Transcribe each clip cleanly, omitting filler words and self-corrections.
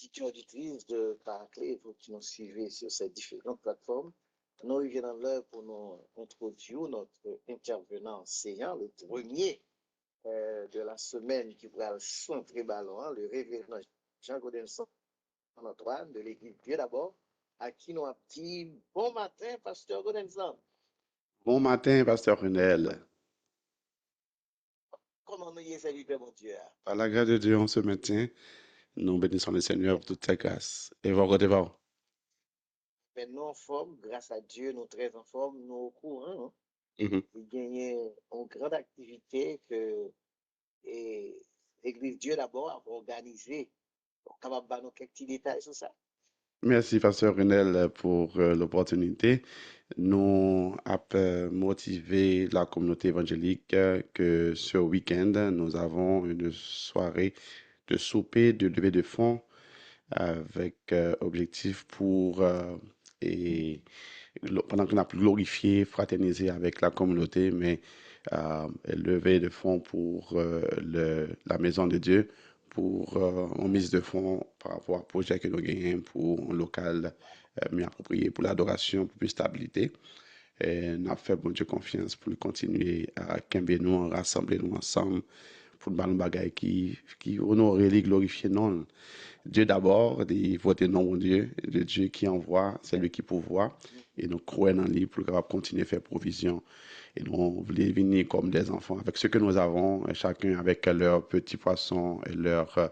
auditeurs auditrices de Paraclet, vous qui nous suivez sur ces différentes plateformes. Nous arrivons dans l'heure pour nous introduire notre intervenant enseignant, le premier de la semaine qui pourra le centrer ballon, le révérend Jean Godinson Antoine de l'église Dieu d'abord, à qui nous a dit bon matin, pasteur Godinson. Bon matin, pasteur Runel. Comment nous y est servi, Père mon Dieu? Par la grâce de Dieu, on se maintient. Nous bénissons le Seigneur pour toute sa grâce. Et vous regardez vous. Mais nous en forme, grâce à Dieu, nous très en forme, nous au courant. Hein? Mhm. Il y a une grande activité que l'Église Dieu d'abord a organisée. On est capable de nous quelques petits détails sur ça. Merci, pasteur Runel, pour l'opportunité. Nous avons motivé la communauté évangélique que ce week-end, nous avons une soirée de souper, de levée de fonds avec objectif pour et pendant qu'on a pu glorifier, fraterniser avec la communauté, mais lever de fonds pour la maison de Dieu, pour une mise de fonds par rapport au projet que nous gagnons pour un local mieux approprié pour l'adoration, pour plus de stabilité. Et nous avons fait bon Dieu confiance pour continuer à camber nous, rassembler nous ensemble pour nous bagaille qui honore et glorifier non. Dieu d'abord, de votre nom, mon Dieu, le Dieu qui envoie, c'est lui qui pourvoit. Et nous croyons en lui pour continuer à faire provision. Et nous voulons venir comme des enfants avec ce que nous avons, chacun avec leurs petits poissons et leur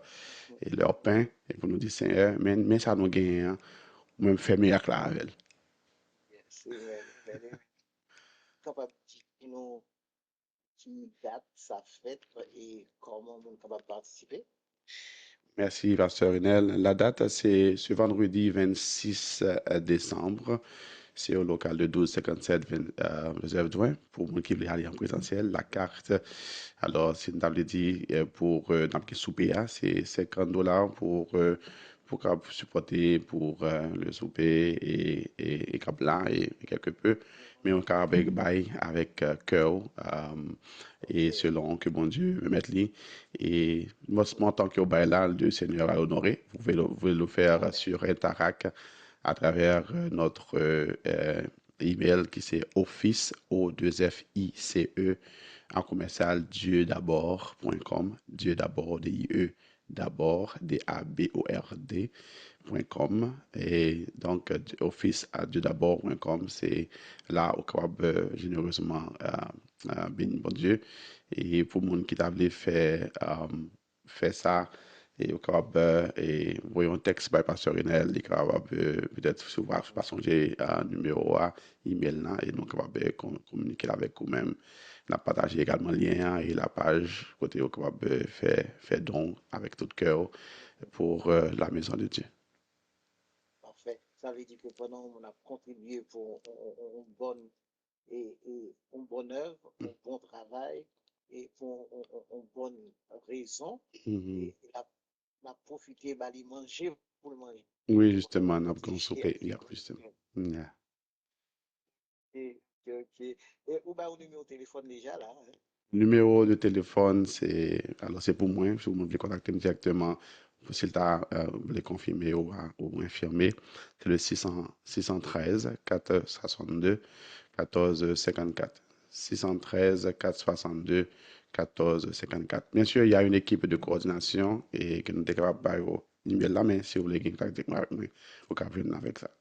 pain. Et pour nous dire, Seigneur, mais ça nous gagne, hein, même faire miracle avec elle. C'est capable de nous qui date sa fête et comment on est capable de participer. Merci, Pasteur Inel. La date, c'est ce vendredi 26 décembre. C'est au local de 1257 Joseph Douin pour moi qui veut aller en présentiel. La carte, alors, c'est une table dit pour dans le souper, c'est $50 pour supporter pour le souper et là et quelque peu. Mais on peut avec bail avec cœur et selon que bon Dieu me mette lui. Et moi, en tant que bail là, le Seigneur a honoré. Vous pouvez le faire sur Interac à travers notre email qui c'est office O2FICE en commercial dieudabord.com, Dieu d'abord, D-I-E, d'abord, D-A-B-O-R-D.com. Et donc, office à dieudabord.com, c'est là où on peut généreusement bénir bon Dieu. Et pour le monde qui t'a voulu faire ça, et au capable et voyons un texte by pasteur Renel, il est capable peut-être souvent pas songer à numéro à email là et nous capable communiquer avec vous-même, la partager également le lien et la page côté au capable faire don avec tout cœur pour la maison de Dieu. Parfait. Ça veut dire que pendant on a contribué pour une bonne une bonne œuvre, un bon travail et pour une bonne raison Mhm. et la profiter bah, les manger pour le manger. Oui, Pour que nous justement, nous avons fructifier souper, yeah, avec justement. Yeah. et ou bah, au numéro de téléphone déjà là. Hein. Numéro de téléphone, c'est pour moi, si vous voulez contacter directement, si tu as les confirmer ou infirmer, c'est le 613 462 1454. 613 462 1454. Bien sûr, il y a une équipe de coordination et que nous sommes capables de faire email là, mais si vous voulez contacter avec moi, vous pouvez venir avec ça.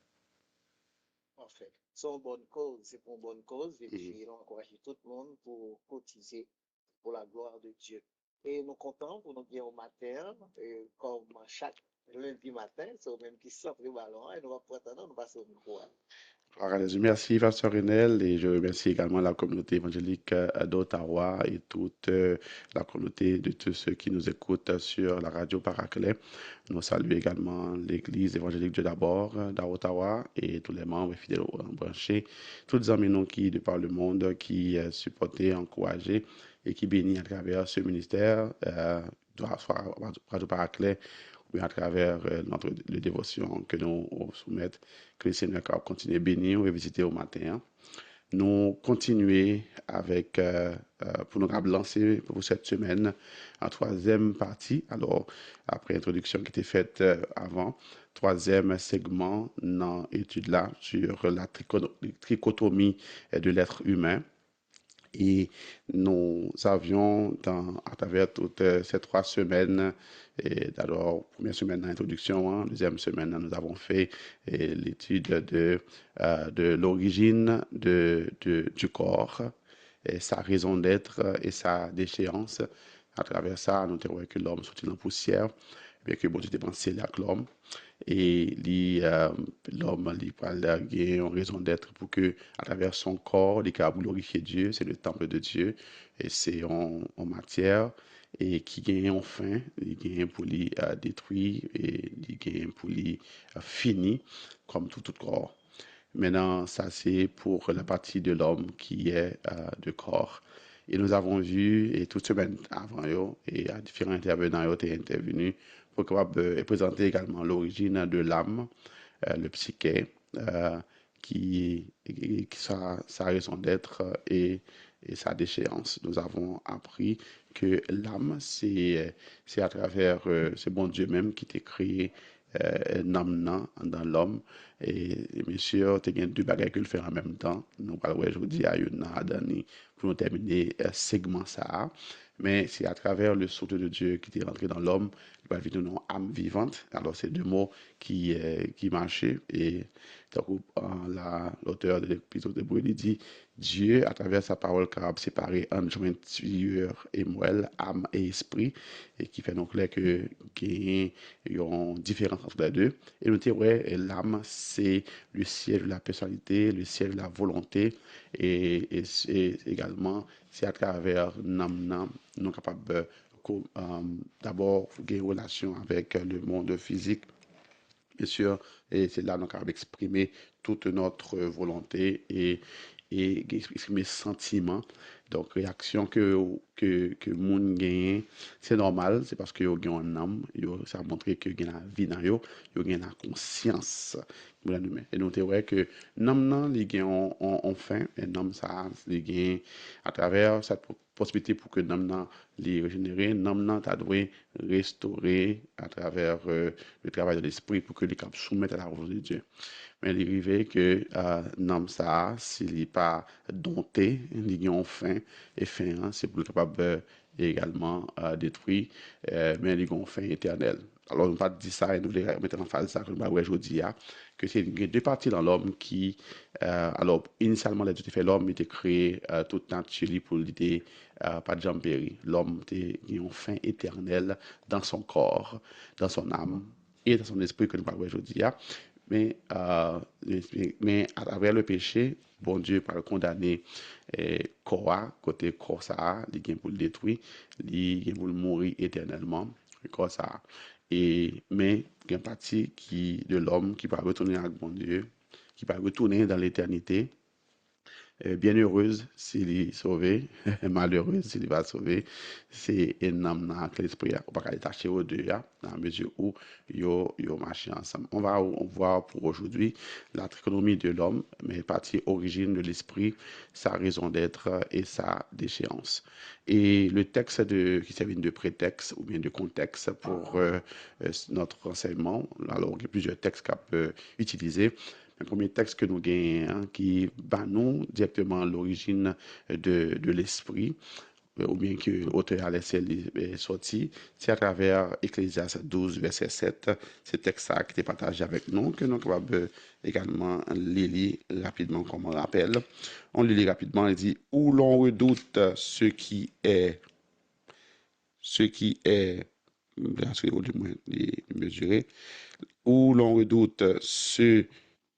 Parfait. C'est une bonne cause, c'est pour une bonne cause et Mhm. puis on encourage tout le monde pour cotiser pour la gloire de Dieu. Et nous comptons pour nous dire au matin, comme chaque lundi matin, c'est au même qui sort le ballon et nous va prendre, nous passons au micro. Hein. Je remercie Pasteur Renel et je remercie également la communauté évangélique d'Ottawa et toute la communauté de tous ceux qui nous écoutent sur la radio Paraclet. Nous saluons également l'Église évangélique Dieu d'abord d'Ottawa et tous les membres fidèles branchés, tous les amis qui de par le monde qui supportent, encouragent et qui bénissent à travers ce ministère de Radio Paraclet ou à travers notre le dévotion que nous soumettons, que le Seigneur continue à bénir et visiter au matin. Hein. nous continuer avec, pour nous lancer pour cette semaine, en troisième partie. Alors, après l'introduction qui était faite avant, troisième segment dans l'étude là sur la trichotomie de l'être humain. Et nous avions, à travers toutes ces 3 semaines, et d'abord, première semaine d'introduction, hein, deuxième semaine, nous avons fait l'étude de l'origine du corps, et sa raison d'être et sa déchéance. À travers ça, nous avons que l'homme sortit dans la poussière, bien que bon Dieu ait pensé là que l'homme. Et l'homme, il parle une raison d'être pour que, à travers son corps, il peut glorifier Dieu, c'est le temple de Dieu, et c'est en matière, et qui gagne enfin, il gagne pour lui détruire, et il gagne pour lui fini, comme tout corps. Maintenant, ça c'est pour la partie de l'homme qui est de corps. Et nous avons vu, et toute semaine avant, et à différents intervenants, ont été intervenus pour présenter également l'origine de l'âme, le psyché, euh, qui sa raison d'être et sa déchéance. Nous avons appris que l'âme, c'est à travers ce bon Dieu même qui t'a créé un âme dans l'homme. Et bien sûr, tu as deux bagages que le faire en même temps. Nous allons aujourd'hui à une pour nous terminer segment ça. Mais c'est à travers le souffle de Dieu qui est rentré dans l'homme, il va vivre une âme vivante. Alors, c'est deux mots qui marchaient. Et donc, l'auteur de l'épisode de Brûle, il dit Dieu, à travers sa parole, car séparé en jointure et moelle, âme et esprit, et qui fait donc clair qu'il y a une différence entre les deux. Et nous disons, ouais, l'âme, c'est le siège de la personnalité, le siège de la volonté, et également, c'est à travers l'âme, nous sommes capables d'abord avoir une relation avec le monde physique, bien sûr, et c'est là que nous sommes capables d'exprimer toute notre volonté et exprimer sentiments. Donc, réaction que moun gagne, c'est normal, c'est parce que yo gagne un âme, ça a montré que gagne la vie dans yo gagne la conscience. Et nous, c'est vrai que l'âme, non, il gagne en fin, et l'âme, ça, il gagne à travers cette possibilité pour que l'âme, les régénérer, l'âme, tu dois restaurer à travers le travail de l'esprit pour que les capables soumettent à la volonté de Dieu. Mais il arrive que l'homme ça, s'il n'est pas dompté, il a faim, et faim, hein, c'est pour le capable également détruire, mais il a faim éternelle. Alors, on va dire ça et nous voulons mettre en phase ça, que nous avons aujourd'hui, que c'est deux parties dans l'homme qui, alors, initialement, Dieu fait l'homme, il était créé tout nature pour l'idée, pas de jambéry. L'homme a une faim éternelle dans son corps, dans son âme et dans son esprit, que nous avons aujourd'hui. Mais à travers le péché, bon Dieu par condamner corps, côté corps ça, il vient pour le détruire, il vient pour le mourir éternellement, corps ça. Mais il y a une partie de l'homme qui va retourner avec bon Dieu, qui va retourner dans l'éternité, bienheureuse s'il est sauvé, malheureuse s'il va sauver, c'est un homme que l'esprit n'a pas détaché aux deux, dans la mesure où ils marché ensemble. On voir pour aujourd'hui la trichotomie de l'homme, mais partie origine de l'esprit, sa raison d'être et sa déchéance. Et le texte qui servait de prétexte ou bien de contexte pour notre enseignement, alors il y a plusieurs textes qu'on peut utiliser. Un premier texte que nous gagnons, qui va nous directement l'origine de l'esprit, ou bien que l'auteur a laissé sortir, c'est à travers Ecclésiaste 12, verset 7, ce texte-là qui est partagé avec nous, que nous sommes capables également lire rapidement comme on rappelle. On lit rapidement, il dit, où l'on redoute ce qui est, au moins mesuré, où l'on redoute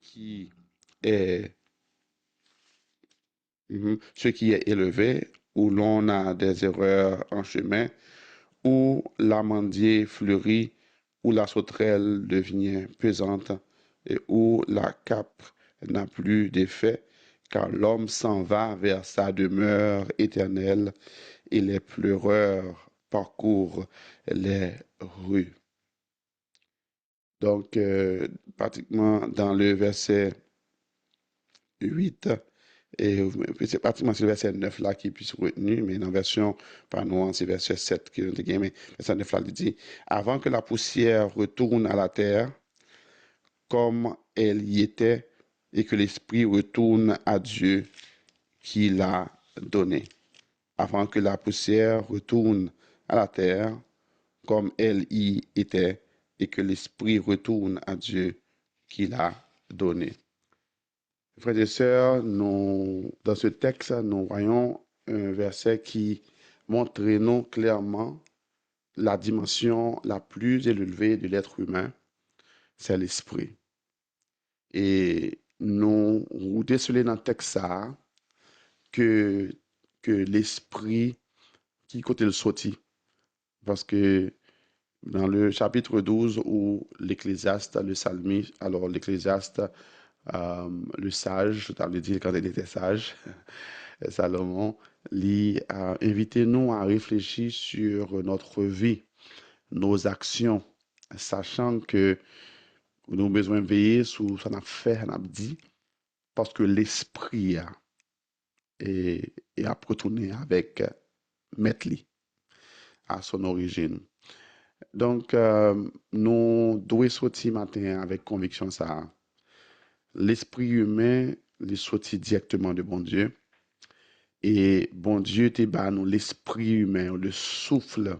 qui est, ce qui est élevé, où l'on a des erreurs en chemin, où l'amandier fleurit, où la sauterelle devient pesante, et où la cape n'a plus d'effet, car l'homme s'en va vers sa demeure éternelle, et les pleureurs parcourent les rues. Donc, pratiquement dans le verset 8, Et c'est pratiquement le verset 9 là qui est plus retenu, mais dans la version par nous, c'est verset 7 qui est mais verset 9 là, il dit, avant que la poussière retourne à la terre comme elle y était, et que l'esprit retourne à Dieu qui l'a donné. Avant que la poussière retourne à la terre comme elle y était, et que l'esprit retourne à Dieu qui l'a donné. Frères et sœurs, dans ce texte, nous voyons un verset qui montre nous clairement la dimension la plus élevée de l'être humain, c'est l'esprit. Et nous décelons dans le texte ça, que, que l'esprit, qui côté le sorti, parce que dans le chapitre 12 où l'Ecclésiaste, le psalmiste, alors l'Ecclésiaste, le sage, tu avais dit quand il était sage, Salomon, lui a invité nous à réfléchir sur notre vie, nos actions, sachant que nous avons besoin de veiller sur ce qu'on a fait, ce qu'on a dit, parce que l'esprit est à retourner avec Metli à son origine. Donc, nous devons sortir matin avec conviction ça. L'esprit humain, il sortit directement de bon Dieu. Et bon Dieu te bat nous l'esprit humain, le souffle,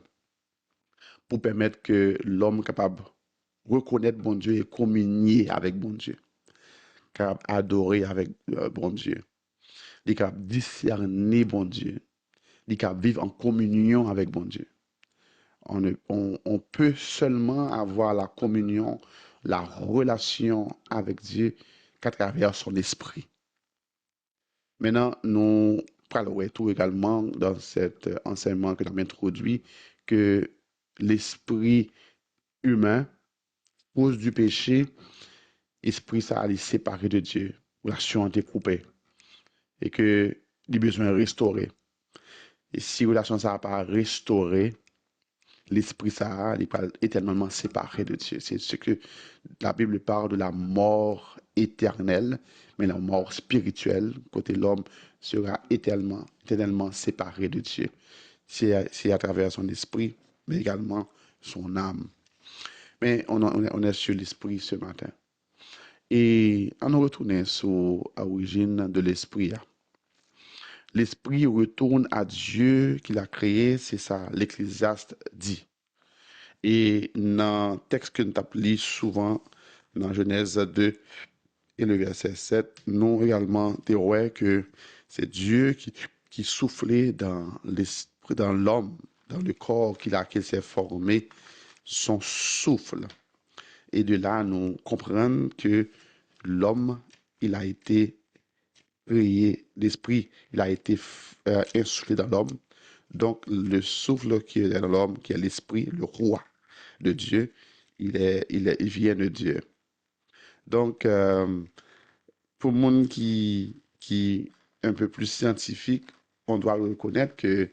pour permettre que l'homme capable de reconnaître bon Dieu et communier avec bon Dieu, capable d'adorer avec bon Dieu, il est capable de discerner bon Dieu, il est capable de vivre en communion avec bon Dieu. On peut seulement avoir la communion, la relation avec Dieu qu'à travers son esprit. Maintenant, nous parlerons tout également dans cet enseignement que nous avons introduit que l'esprit humain, cause du péché, esprit ça est séparé de Dieu, relation est coupée et que il a besoin de restaurer. Et si relation ça n'a pas restauré, l'esprit ça il est éternellement séparé de Dieu. C'est ce que la Bible parle de la mort éternelle, mais la mort spirituelle, côté l'homme sera éternellement séparé de Dieu. C'est à travers son esprit, mais également son âme. Mais on est sur l'esprit ce matin. Et on retourne sur l'origine de l'esprit. L'esprit retourne à Dieu qui l'a créé, c'est ça, l'Ecclésiaste dit. Et dans le texte que nous appelons souvent, dans Genèse 2 et le verset 7, nous également témoignons que c'est Dieu qui soufflait dans l'esprit, dans l'homme, dans le corps qu'il s'est formé, son souffle. Et de là, nous comprenons que l'homme, il a été créé, l'esprit, il a été insufflé dans l'homme. Donc, le souffle qui est dans l'homme, qui est l'esprit, le roi de Dieu, il vient de Dieu. Donc, pour le monde qui est un peu plus scientifique, on doit reconnaître que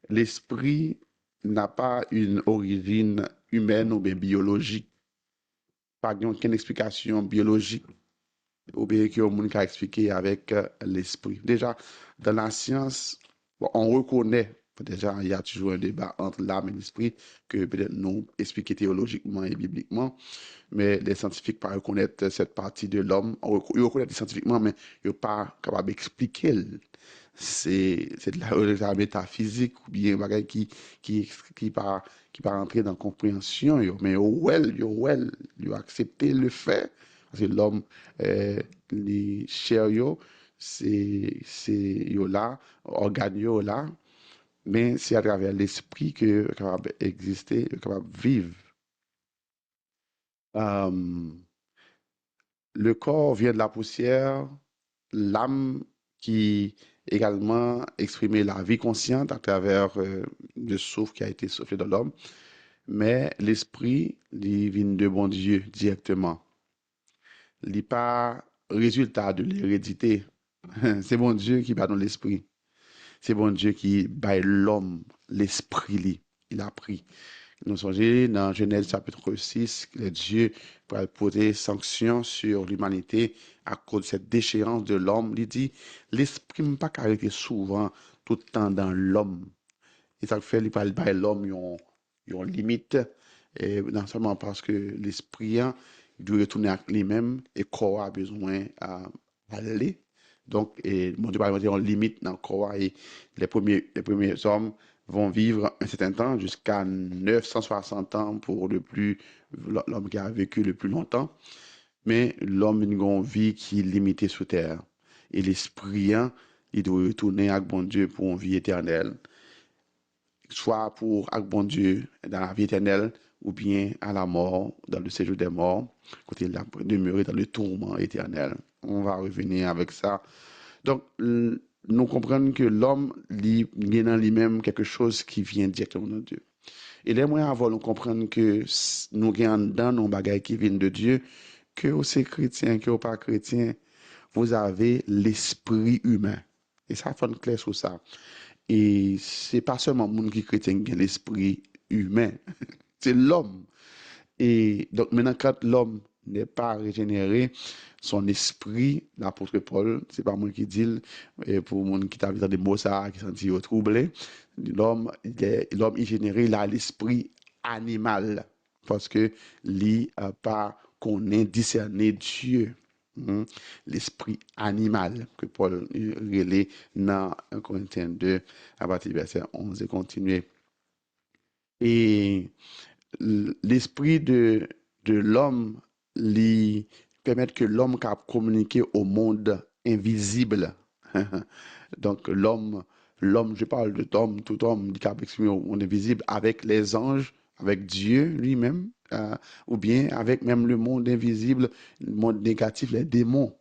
l'esprit n'a pas une origine humaine ou bien biologique. Pas aucune explication biologique ou bien que monde a expliqué avec l'esprit. Déjà, dans la science, bon, on reconnaît, déjà, il y a toujours un débat entre l'âme et l'esprit que peut-être nous expliquer théologiquement et bibliquement, mais les scientifiques ne reconnaissent pas cette partie de l'homme. Ils reconnaissent scientifiquement, mais ils ne sont pas capables d'expliquer. C'est de la métaphysique ou bien bagay qui pas qui pas rentrer dans la compréhension yo. Mais yo accepter le fait parce que l'homme les chair yo c'est yo là organe yo là mais c'est à travers l'esprit que capable exister capable vivre. Euh, le corps vient de la poussière, l'âme qui également exprimait la vie consciente à travers le souffle qui a été soufflé dans l'homme, mais l'esprit, il vient de bon Dieu directement. Il n'est pas résultat de l'hérédité. C'est bon Dieu qui bat dans l'esprit. C'est bon Dieu qui bat l'homme, l'esprit, il a pris. Nous sommes dans Genèse chapitre 6, que Dieu va poser sanction sur l'humanité à cause de cette déchéance de l'homme. Il dit, l'esprit n'a pas arrêté souvent tout le temps dans l'homme. Et ça fait, il parle de l'homme, ils ont limite, et non seulement parce que l'esprit, hein, il doit retourner à lui-même et le corps a besoin d'aller. Donc, et, mon Dieu, par exemple, on limite dans le corps et les premiers hommes vont vivre un certain temps, jusqu'à 960 ans pour l'homme qui a vécu le plus longtemps. Mais l'homme a une vie qui est limitée sur terre. Et l'esprit, hein, il doit retourner avec bon Dieu pour une vie éternelle, soit pour avec bon Dieu dans la vie éternelle, ou bien à la mort, dans le séjour des morts, quand il a demeuré dans le tourment éternel. On va revenir avec ça. Donc, nous comprenons que l'homme, il est dans lui-même quelque chose qui vient directement de Dieu. Et les moyens avant, nous comprenons que nous avons dans nos bagages qui viennent de Dieu, que vous êtes chrétien, que vous pas chrétien, vous avez l'esprit humain. Et ça fait clair sur ça. Et c'est pas seulement le monde qui est chrétien qui a l'esprit humain, c'est l'homme. Et donc maintenant, quand l'homme n'est pas régénéré, son esprit, l'apôtre Paul, c'est pas moi qui dis, et pour le monde qui t'a vu dans des mots ça, qui sentit troublé, l'homme est généré, il a l'esprit animal, parce que lui pas qu'on ait discerné Dieu. L'esprit animal que Paul relait dans 1 Corinthiens 2 à partir du verset 11 et continuer. Et l'esprit de l'homme lui permet que l'homme puisse communiquer au monde invisible. Donc l'homme, je parle de l'homme, tout homme qui peut exprimer au monde invisible avec les anges, avec Dieu lui-même, ou bien avec même le monde invisible, le monde négatif, les démons.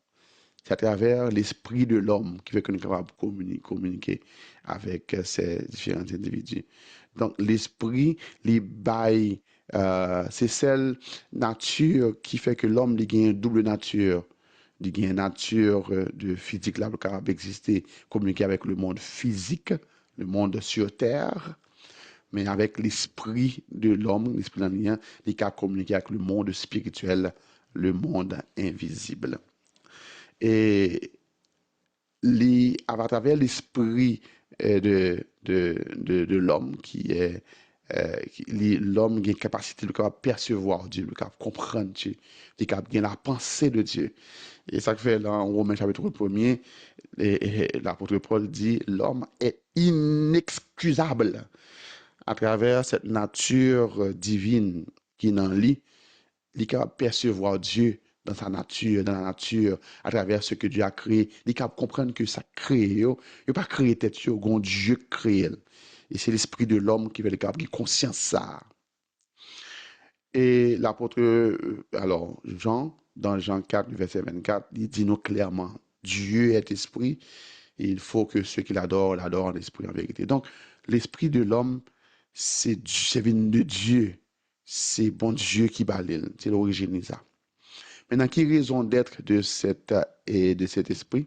C'est à travers l'esprit de l'homme qui fait que nous sommes capables de communiquer avec ces différents individus. Donc, l'esprit, c'est celle nature qui fait que l'homme a une double nature. Il a une nature de physique là, capable d'exister, communiquer avec le monde physique, le monde sur terre, mais avec l'esprit de l'homme, l'esprit de l'homme, il est capable de communiquer avec le monde spirituel, le monde invisible. Et à travers l'esprit de l'homme qui est l'homme qui a une capacité de percevoir Dieu, de comprendre Dieu, de la pensée de Dieu. Et ça fait là en Romains chapitre 1er, l'apôtre Paul dit l'homme est inexcusable à travers cette nature divine qui est dans lui, il est capable de percevoir Dieu dans sa nature, dans la nature, à travers ce que Dieu a créé. Il est capable de comprendre que ça crée, il n'a pas créé tête sur Dieu créé. Et c'est l'esprit de l'homme qui va être capable de conscience ça. Et l'apôtre, alors, Jean, dans Jean 4, verset 24, il dit nous clairement, Dieu est esprit, et il faut que ceux qui l'adorent, l'adorent en esprit, en vérité. Donc, l'esprit de l'homme, c'est venu de Dieu. C'est bon Dieu qui balise, c'est l'origine de ça. Maintenant, qui raison d'être de cet esprit?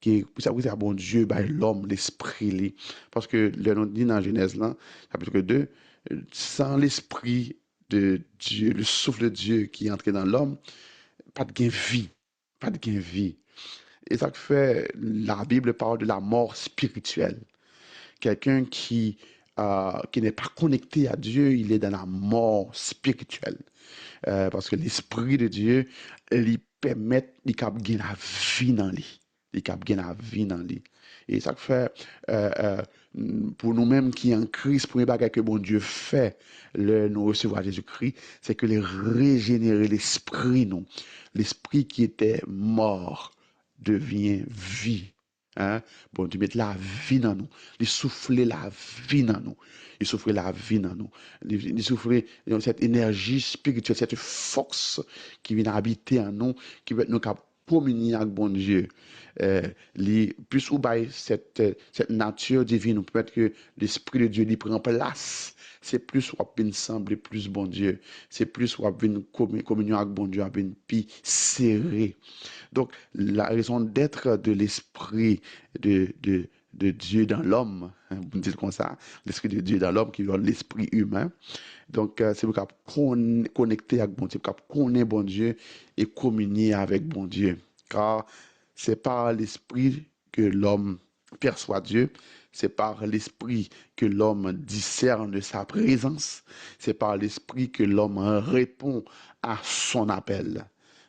Pour ça, vous êtes bon Dieu, bah, l'homme, l'esprit. Parce que le dit dans Genèse, là, chapitre 2, sans l'esprit de Dieu, le souffle de Dieu qui est entré dans l'homme, pas de gain vie. Pas de gain vie. Et ça fait, la Bible parle de la mort spirituelle. Quelqu'un qui n'est pas connecté à Dieu, il est dans la mort spirituelle. Parce que l'Esprit de Dieu lui permet de gagner la vie dans lui. Il gagner la vie dans lui. Et ça fait, euh, euh, pour nous-mêmes qui en Christ, pour les bagages que bon Dieu fait, nous recevoir Jésus-Christ, c'est que les régénérer l'esprit, nous. L'esprit qui était mort devient vie. Hein? Bon Dieu met la vie dans nous. Il souffle la vie dans nous. Il souffle la vie dans nous. Il souffle cette énergie spirituelle, cette force qui vient habiter en nous, qui va nous communier avec bon Dieu. Plus ou bail cette nature divine, peut-être que l'Esprit de Dieu lui prend place. C'est plus ou bien sembler plus bon Dieu. C'est plus ou bien communion avec bon Dieu, bien plus serré. Donc, la raison d'être de l'esprit de Dieu dans l'homme, hein, vous me dites comme ça, l'esprit de Dieu dans l'homme qui est l'esprit humain. Donc, c'est pour connecter avec bon Dieu, pour connaître bon Dieu et communier avec bon Dieu. Car c'est par l'esprit que l'homme perçoit Dieu, c'est par l'esprit que l'homme discerne sa présence, c'est par l'esprit que l'homme répond à son appel.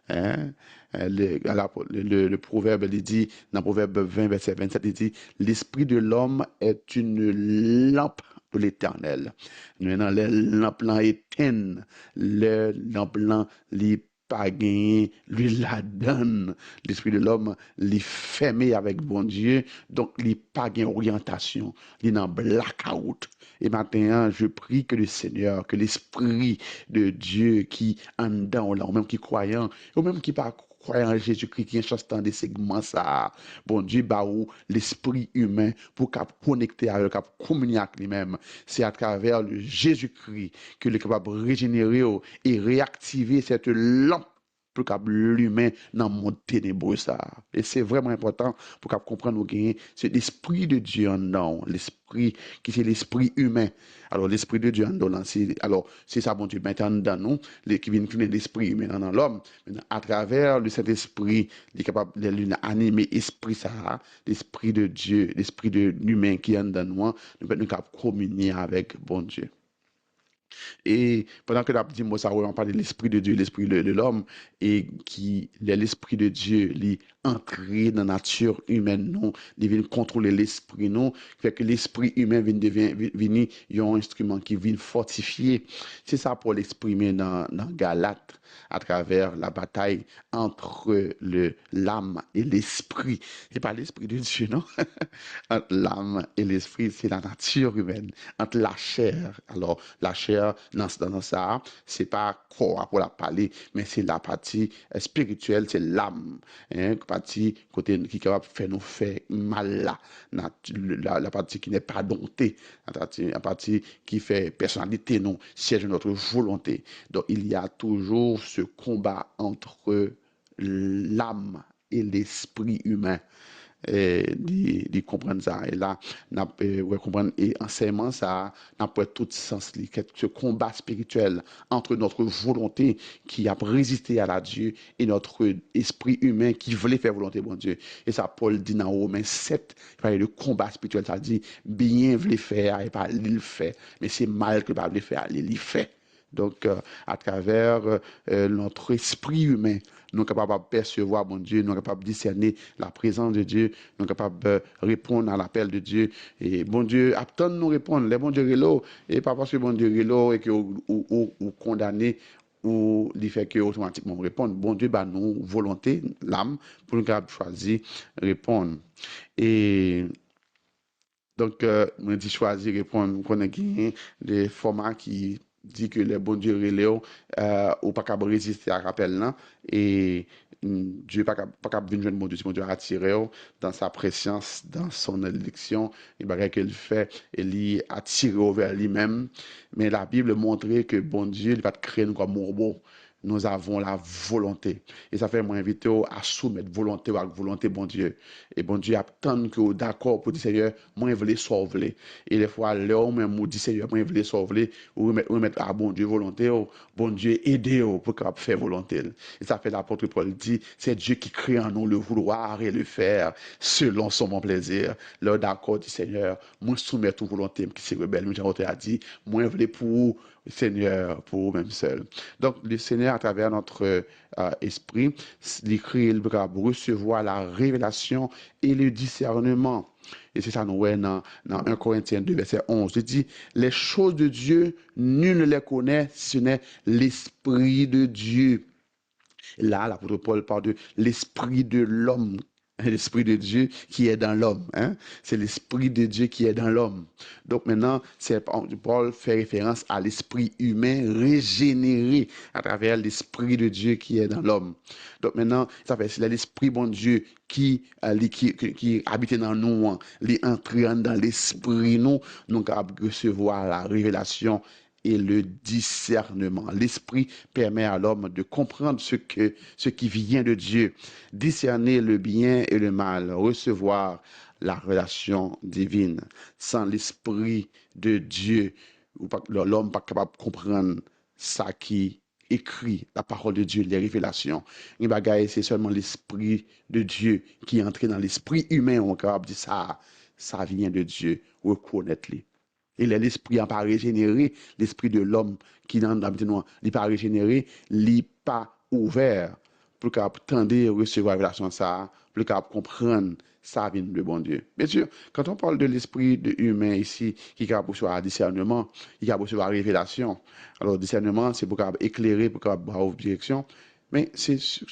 Hein? Le proverbe, il dit, dans Proverbe 20, verset 27, il dit, l'esprit de l'homme est une lampe de l'éternel. Maintenant, les lampes éteignent, les lampes les pas gagné, lui la donne. L'esprit de l'homme, les fermé avec bon Dieu, donc il pas gain orientation, il est dans blackout. Et maintenant, je prie que le Seigneur, que l'Esprit de Dieu qui en dedans, là, ou même qui croyant, ou même qui pas croyant en Jésus-Christ, qui est chantant des segments, ça, bon Dieu, bah, ou l'esprit humain pour cap connecter avec, cap communier avec lui-même. C'est à travers le Jésus-Christ que est capable de régénérer et réactiver cette lampe pour que l'humain dans le monde ténébreux ça. Et c'est vraiment important pour qu'on comprenne nous gagner, c'est l'esprit de Dieu en nous, l'esprit qui c'est l'esprit humain. Alors l'esprit de Dieu en nous, alors c'est ça bon Dieu maintenant dans nous, qui vient créer l'esprit humain dans l'homme, à travers le Saint-Esprit, il est capable d'animer l'esprit ça, l'esprit de Dieu, l'esprit de l'humain qui est en nous, nous pouvons communier avec bon Dieu. Et pendant que dit moi ça, on parle de l'esprit de Dieu, l'esprit de l'homme, et qui l'esprit de Dieu, lui entré dans la nature humaine, non, il vient contrôler l'esprit, non, fait que l'esprit humain vient un instrument qui vient fortifier. C'est ça pour l'exprimer dans Galates à travers la bataille entre l'âme et l'esprit. C'est pas l'esprit de Dieu, non? Entre l'âme et l'esprit, c'est la nature humaine. Entre la chair, alors la chair, dans ça, c'est pas corps pour la parler, mais c'est la partie spirituelle, c'est l'âme, hein, partie côté qui est capable de faire nous faire mal là, la partie qui n'est pas domptée, la partie qui fait personnalité, non, siège de notre volonté. Donc il y a toujours ce combat entre l'âme et l'esprit humain. De comprendre ça. Et là, on peut comprendre et enseignement ça, on peut tout sens ce combat spirituel entre notre volonté qui a résisté à la Dieu et notre esprit humain qui voulait faire volonté de bon Dieu. Et ça, Paul dit dans Romains 7, il parle de combat spirituel, ça dit bien voulait faire et pas il fait, mais c'est mal que pas voulait faire, il fait. Donc, à travers notre esprit humain, nous sommes capables de percevoir, mon Dieu, nous sommes capables de discerner la présence de Dieu, nous sommes capables de répondre à l'appel de Dieu. Et bon Dieu, attend nous répondre. Les bon Dieu relo, et pas parce que bon Dieu relo et que ou condamné ou il fait que automatiquement répondre. Bon Dieu, bah nous volonté, l'âme, pour nous capables choisir répondre. Et donc, on dit choisir répondre. On connaît des formats qui dit que les bons dieux relèvent ou pas capable résister à l'appel là et Dieu pas capable venir joindre mon Dieu si mon Dieu a attiré dans sa présence dans son élection et bagaille qu'il fait et lui attiré vers lui-même mais la Bible montrait que bon Dieu il va te créer nous comme robot nous avons la volonté. Et ça fait moi inviter à soumettre volonté à volonté, bon Dieu. Et bon Dieu attend que d'accord pour dire Seigneur, moi je veux sauver. Et des fois, là, même vous dit Seigneur, moi je veux sauver, ou remettre à bon Dieu volonté, bon Dieu aider pour qu'il faire volonté. Et ça fait l'apôtre Paul dit, c'est Dieu qui crée en nous le vouloir et le faire selon son bon plaisir. Là, d'accord, dit Seigneur, moi soumets toute volonté qui s'est rebelle. Jean a dit, moi je veux pour Seigneur, pour vous-même seul. Donc, le Seigneur, à travers notre esprit, l'écrit, il va recevoir la révélation et le discernement. Et c'est ça, nous voyons dans 1 Corinthiens 2, verset 11. Il dit, les choses de Dieu, nul ne les connaît, ce n'est l'esprit de Dieu. Là, l'apôtre Paul parle de l'esprit de l'homme, l'esprit de Dieu qui est dans l'homme. Hein? C'est l'esprit de Dieu qui est dans l'homme. Donc maintenant, Paul fait référence à l'esprit humain régénéré à travers l'esprit de Dieu qui est dans l'homme. Donc maintenant, ça fait c'est l'esprit bon Dieu qui habite dans nous, qui entre dans l'esprit nous, nous recevoir la révélation et le discernement. L'esprit permet à l'homme de comprendre ce qui vient de Dieu, discerner le bien et le mal, recevoir la relation divine. Sans l'esprit de Dieu, l'homme n'est pas capable de comprendre ça qui écrit la parole de Dieu, les révélations. C'est seulement l'esprit de Dieu qui est entré dans l'esprit humain. On est capable de dire ça vient de Dieu, reconnaître-le. Et l'esprit n'a pas régénéré, l'esprit de l'homme qui dans l'habitude n'est pas régénéré, n'est pas ouvert pour qu'il tendre recevoir la révélation ça, pour qu'il comprendre ça vient de bon Dieu. Bien sûr, quand on parle de l'esprit humain ici, qui est capable de recevoir discernement, qui est capable de recevoir révélation. Alors, discernement, c'est pour éclairer, pour avoir une direction. Mais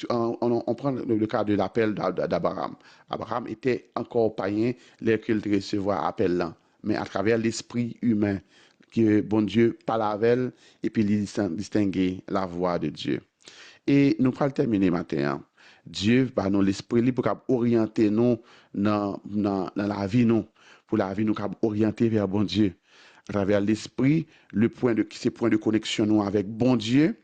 on prend le cas de l'appel d'Abraham. Abraham était encore païen, lorsqu'il recevoir l'appel là, mais à travers l'esprit humain, que bon Dieu parle avec elle, et puis il distinguer la voix de Dieu. Et nous allons terminer maintenant. Dieu, par nous, l'esprit, pour orienter nous dans la vie, nous, pour la vie, nous orienter vers bon Dieu. À travers l'esprit, c'est point de connexion nous avec bon Dieu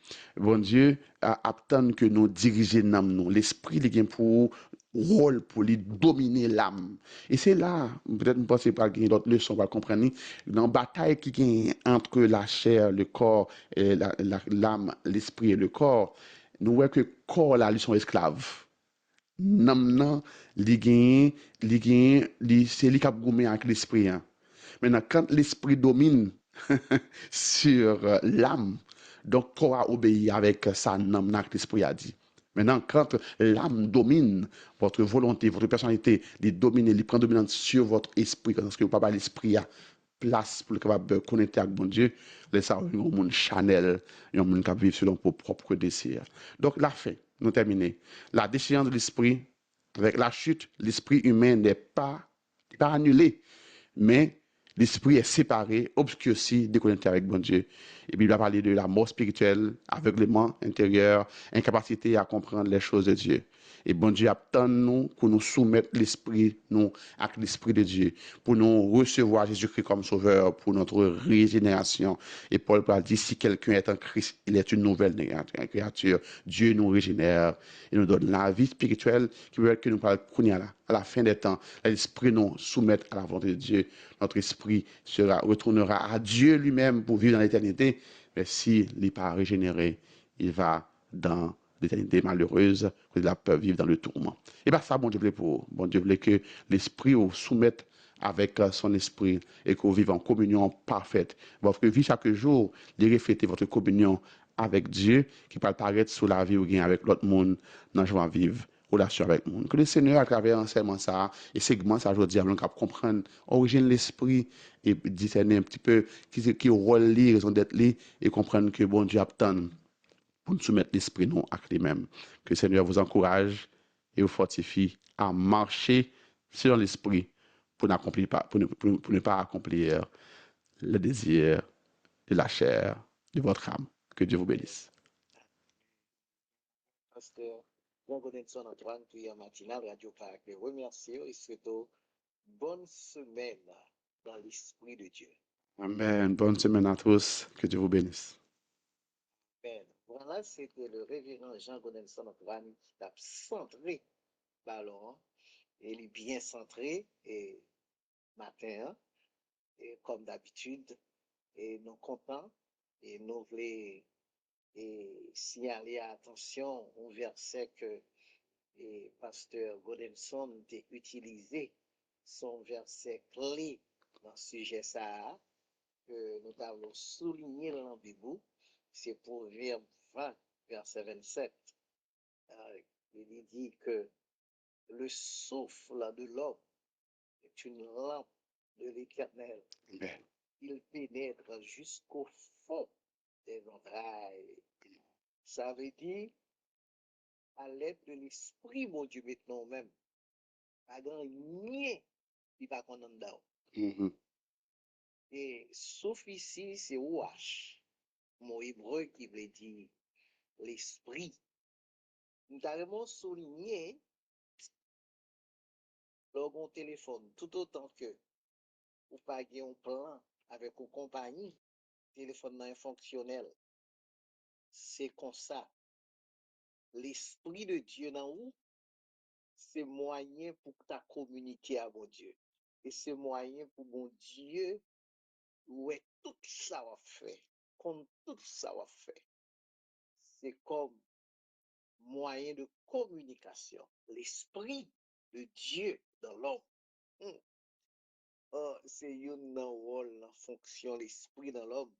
attend que nous dirigeons nous. L'esprit, il vient pour rôle pour lui dominer l'âme. Et c'est là, peut-être nous pensons pas qu'il y a d'autres leçons pour comprendre, dans la bataille qui est entre la chair, le corps, et l'âme, l'esprit et le corps, nous voyons que le corps là, ils sont esclaves. Nam nan, c'est lui qui a gommé avec l'esprit. Hein. Maintenant, quand l'esprit domine sur l'âme, donc le corps a obéi avec sa nam nan que l'esprit a dit. Maintenant, quand l'âme domine votre volonté, votre personnalité, les domine, les prend dominante sur votre esprit, parce que papa l'esprit a place pour le capable connecter avec bon Dieu, laissez ça un monde chanel, un monde qui vit selon vos propres désirs. Donc la fin, nous terminons. La déchéance de l'esprit, avec la chute, l'esprit humain n'est pas annulé, mais l'esprit est séparé, obscurci, déconnecté avec bon Dieu. Et puis il va parler de la mort spirituelle, aveuglement intérieur, incapacité à comprendre les choses de Dieu. Et bon Dieu attend nous pour nous soumettre l'esprit, nous, avec l'esprit de Dieu, pour nous recevoir Jésus-Christ comme sauveur, pour notre régénération. Et Paul parle dit, si quelqu'un est en Christ, il est une nouvelle créature. Dieu nous régénère et nous donne la vie spirituelle qui veut que nous parlons à la fin des temps. L'esprit nous soumettre à la volonté de Dieu. Notre esprit retournera à Dieu lui-même pour vivre dans l'éternité. Mais s'il n'est pas régénéré, il va dans l'éternité malheureuse, que la peur vivre dans le tourment. Et bien ça, bon Dieu voulait pour, bon Dieu voulait que l'esprit vous soumette avec son esprit et que vous vivez en communion parfaite. Votre vie chaque jour, de refléter votre communion avec Dieu qui peut apparaître sur la vie ou bien avec l'autre monde dans la joie vivre relation avec le monde. Que le Seigneur, à travers enseignement ça, et segment ça, je dis, nous capable comprendre l'origine de l'esprit et discerner un petit peu qui rôle li, raison d'être li, et comprendre que bon Dieu attend pour nous soumettre l'esprit nous à lui-même. Que le Seigneur vous encourage et vous fortifie à marcher selon l'esprit pour ne pas accomplir le désir de la chair de votre âme. Que Dieu vous bénisse. Pasteur Jean Godinson Antoine, prière matinale, Radio Caractère. Remercie et souhaite bonne semaine dans l'Esprit de Dieu. Amen. Bonne semaine à tous. Que Dieu vous bénisse. Amen. Voilà, c'était le révérend Jean Godinson Antoine qui t'a centré ballon et il est bien centré et matin et comme d'habitude et nous contents et nous voulons et signaler attention au verset que et pasteur Godinson a utilisé son verset clé dans ce sujet ça que nous avons souligné dans la Bible, c'est Proverbe 20, verset 27. Il dit que le souffle de l'homme est une lampe de l'Éternel. Il pénètre jusqu'au fond des entrailles. Ça veut dire, à l'aide de l'esprit, mon Dieu, maintenant même, pas grand rien qui va qu'on en dedans. Et sauf ici, c'est ouach, mon hébreu qui veut dire l'esprit. Nous avons souligné, dans mon téléphone, tout autant que ou pas un plan avec une compagnie, téléphone nan fonctionnel. C'est comme ça. L'Esprit de Dieu dans vous, c'est moyen pour que tu communiquer à mon Dieu. Et c'est moyen pour mon Dieu, ouais, tout ça va faire. Comme tout ça va faire. C'est comme moyen de communication. L'Esprit de Dieu dans l'homme. C'est une rôle, la fonction, l'Esprit dans l'homme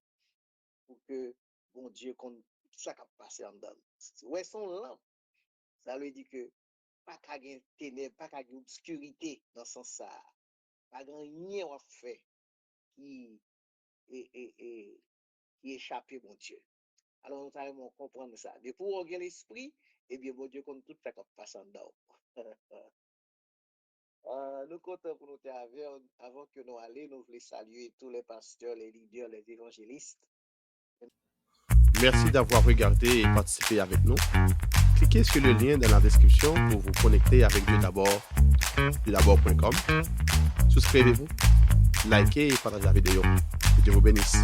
pour que bon Dieu compte ça qui passe en dedans. Ouais, son lampe. Ça veut dire que pas qu'à gain ténèbres, pas qu'à gain obscurité dans ce sens ça. Pas grand rien à faire qui qui échappe mon Dieu. Alors nous allons comprendre ça. Mais pour avoir l'esprit, eh bien mon Dieu compte tout ça qui passe en dedans. Nous comptons pour nous avant que nous allions, nous voulons saluer tous les pasteurs, les leaders, les évangélistes. Merci d'avoir regardé et participé avec nous. Cliquez sur le lien dans la description pour vous connecter avec Dieu d'abord, dieu-d'abord.com. Souscrivez-vous, likez et partagez la vidéo. Que Dieu vous bénisse.